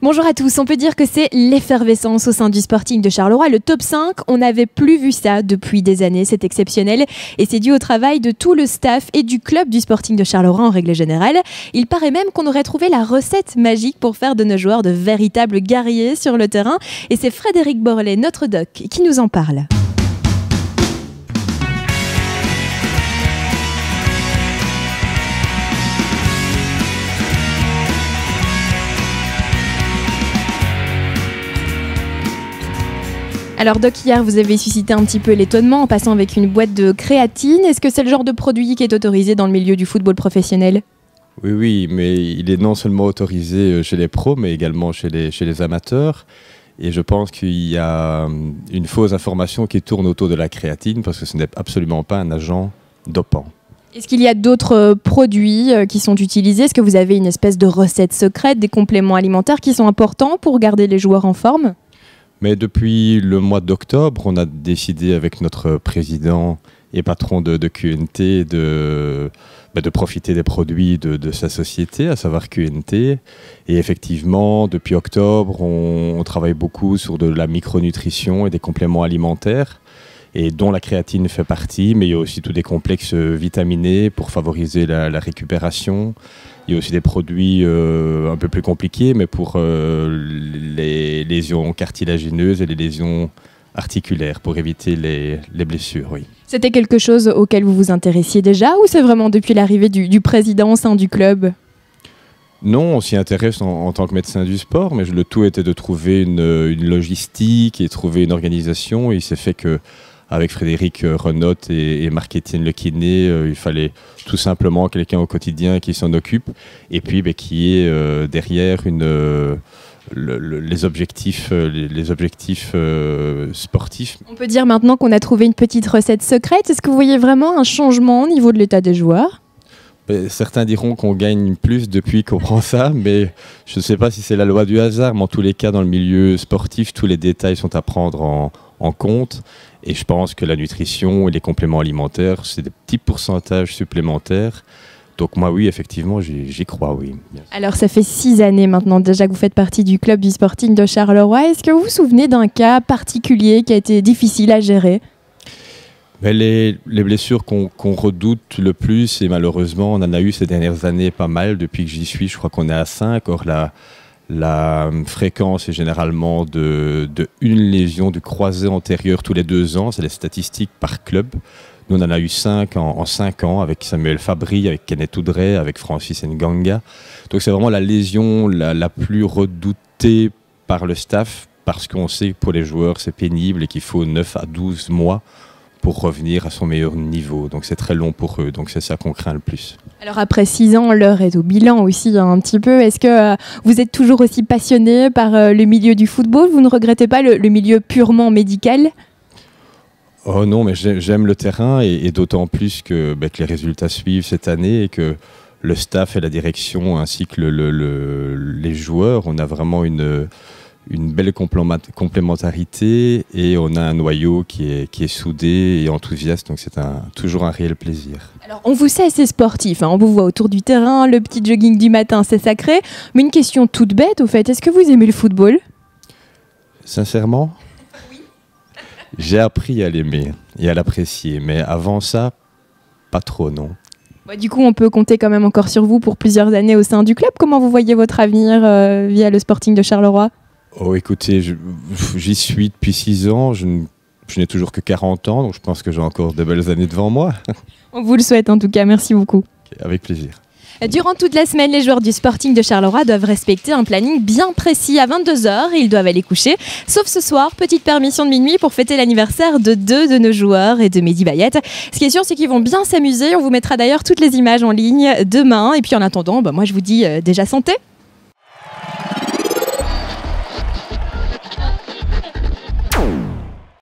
Bonjour à tous, on peut dire que c'est l'effervescence au sein du Sporting de Charleroi. Le top 5, on n'avait plus vu ça depuis des années, c'est exceptionnel et c'est dû au travail de tout le staff et du club du Sporting de Charleroi en règle générale. Il paraît même qu'on aurait trouvé la recette magique pour faire de nos joueurs de véritables guerriers sur le terrain et c'est Frédéric Borlet, notre doc, qui nous en parle. Alors Doc, hier vous avez suscité un petit peu l'étonnement en passant avec une boîte de créatine. Est-ce que c'est le genre de produit qui est autorisé dans le milieu du football professionnel ? Oui, mais il est non seulement autorisé chez les pros, mais également chez les amateurs. Et je pense qu'il y a une fausse information qui tourne autour de la créatine, parce que ce n'est absolument pas un agent dopant. Est-ce qu'il y a d'autres produits qui sont utilisés ? Est-ce que vous avez une espèce de recette secrète, des compléments alimentaires qui sont importants pour garder les joueurs en forme ? Mais depuis le mois d'octobre, on a décidé avec notre président et patron de QNT de profiter des produits de sa société, à savoir QNT. Et effectivement, depuis octobre, on travaille beaucoup sur de la micronutrition et des compléments alimentaires, et dont la créatine fait partie, mais il y a aussi tous des complexes vitaminés pour favoriser la récupération. Il y a aussi des produits un peu plus compliqués, mais pour les lésions cartilagineuses et les lésions articulaires, pour éviter les blessures, oui. C'était quelque chose auquel vous vous intéressiez déjà, ou c'est vraiment depuis l'arrivée du président au sein du club ? Non, on s'y intéresse en tant que médecin du sport, mais le tout était de trouver une logistique et trouver une organisation. Et il s'est fait que avec Frédéric Renot et Marc-Étienne Le Kiné, il fallait tout simplement quelqu'un au quotidien qui s'en occupe et puis qui est derrière les objectifs sportifs. On peut dire maintenant qu'on a trouvé une petite recette secrète. Est-ce que vous voyez vraiment un changement au niveau de l'état des joueurs ? Certains diront qu'on gagne plus depuis qu'on prend ça, mais je ne sais pas si c'est la loi du hasard, mais en tous les cas, dans le milieu sportif, tous les détails sont à prendre en compte. Et je pense que la nutrition et les compléments alimentaires, c'est des petits pourcentages supplémentaires. Donc moi, oui, effectivement, j'y crois, oui. Alors, ça fait 6 années maintenant déjà que vous faites partie du club du Sporting de Charleroi. Est-ce que vous vous souvenez d'un cas particulier qui a été difficile à gérer ? Les blessures qu'on redoute le plus, et malheureusement, on en a eu ces dernières années pas mal. Depuis que j'y suis, je crois qu'on est à 5. Or, la fréquence est généralement de une lésion du croisé antérieur tous les 2 ans. C'est les statistiques par club. Nous, on en a eu 5 en 5 ans avec Samuel Fabry, avec Kenneth Oudray, avec Francis Nganga. Donc c'est vraiment la lésion la plus redoutée par le staff, parce qu'on sait que pour les joueurs, c'est pénible et qu'il faut 9 à 12 mois pour revenir à son meilleur niveau. Donc c'est très long pour eux, donc c'est ça qu'on craint le plus. Alors après 6 ans, l'heure est au bilan aussi un petit peu. Est-ce que vous êtes toujours aussi passionné par le milieu du football ? Vous ne regrettez pas le milieu purement médical ? Oh non, mais j'aime le terrain et d'autant plus que les résultats suivent cette année et que le staff et la direction ainsi que les joueurs, on a vraiment une belle complémentarité et on a un noyau qui est soudé et enthousiaste, donc c'est toujours un réel plaisir. Alors on vous sait assez sportif, on vous voit autour du terrain, le petit jogging du matin c'est sacré, mais une question toute bête au fait, est-ce que vous aimez le football ? Sincèrement ? Oui. J'ai appris à l'aimer et à l'apprécier, mais avant ça, pas trop, non. Du coup, on peut compter quand même encore sur vous pour plusieurs années au sein du club. Comment vous voyez votre avenir via le Sporting de Charleroi ? Oh, écoutez, j'y suis depuis 6 ans, je n'ai toujours que 40 ans, donc je pense que j'ai encore de belles années devant moi. On vous le souhaite en tout cas, merci beaucoup. Avec plaisir. Durant toute la semaine, les joueurs du Sporting de Charleroi doivent respecter un planning bien précis à 22h et ils doivent aller coucher. Sauf ce soir, petite permission de minuit pour fêter l'anniversaire de 2 de nos joueurs et de Mehdi Bayet. Ce qui est sûr, c'est qu'ils vont bien s'amuser. On vous mettra d'ailleurs toutes les images en ligne demain. Et puis en attendant, moi je vous dis déjà santé.